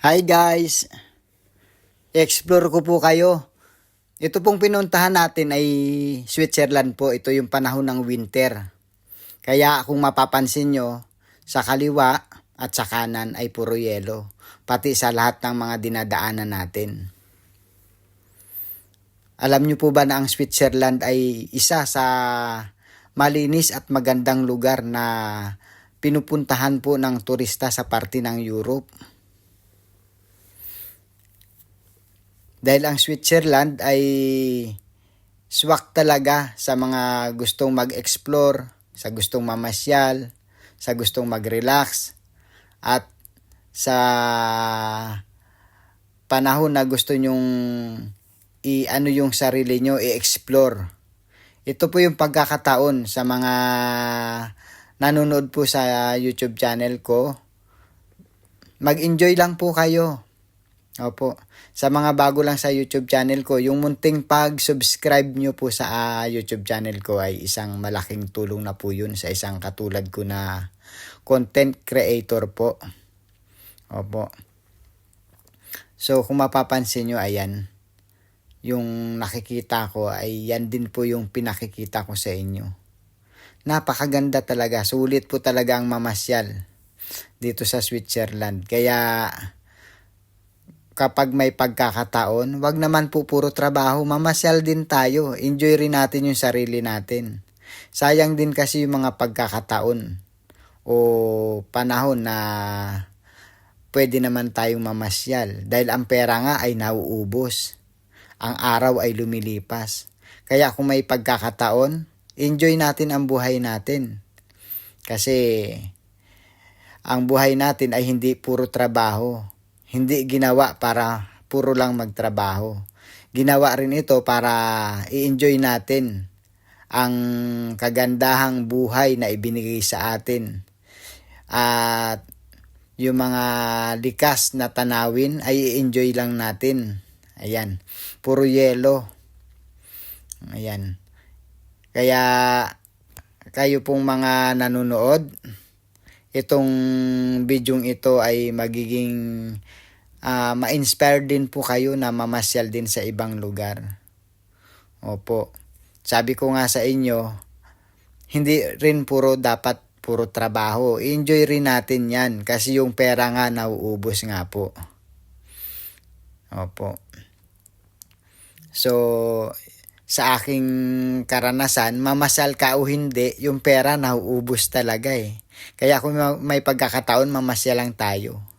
Hi guys! Explore ko po kayo. Ito pong pinuntahan natin ay Switzerland po. Ito yung panahon ng winter. Kaya kung mapapansin nyo, sa kaliwa at sa kanan ay puro yelo. Pati sa lahat ng mga dinadaanan natin. Alam nyo po ba na ang Switzerland ay isa sa malinis at magandang lugar na pinupuntahan po ng turista sa parte ng Europe? Dahil ang Switzerland ay swak talaga sa mga gustong mag-explore, sa gustong mamasyal, sa gustong mag-relax, at sa panahon na gusto nyong i-ano yung sarili nyo, i-explore. Ito po yung pagkakataon sa mga nanonood po sa YouTube channel ko. Mag-enjoy lang po kayo. Opo. Sa mga bago lang sa YouTube channel ko, yung munting pag-subscribe nyo po sa YouTube channel ko ay isang malaking tulong na po yun sa isang katulad ko na content creator po. Opo. So, kung mapapansin nyo, ayan. Yung nakikita ko ay yan din po yung pinakikita ko sa inyo. Napakaganda talaga. Sulit po talaga ang mamasyal dito sa Switzerland. Kaya kapag may pagkakataon, wag naman po puro trabaho, mamasyal din tayo. Enjoy rin natin yung sarili natin. Sayang din kasi yung mga pagkakataon o panahon na pwede naman tayong mamasyal. Dahil ang pera nga ay nauubos. Ang araw ay lumilipas. Kaya kung may pagkakataon, enjoy natin ang buhay natin. Kasi ang buhay natin ay hindi puro trabaho. Hindi ginawa para puro lang magtrabaho. Ginawa rin ito para i-enjoy natin ang kagandahang buhay na ibinigay sa atin. At yung mga likas na tanawin ay i-enjoy lang natin. Ayan, puro yelo. Ayan. Kaya kayo pong mga nanonood, itong bidyong ito ay magiging ma-inspire din po kayo na mamasyal din sa ibang lugar. Opo. Sabi ko nga sa inyo, hindi rin dapat puro trabaho. Enjoy rin natin yan kasi yung pera nga nauubos nga po. Opo. So, sa aking karanasan, mamasyal ka o hindi, yung pera nauubos talaga eh. Kaya kung may pagkakataon, mamasyal lang tayo.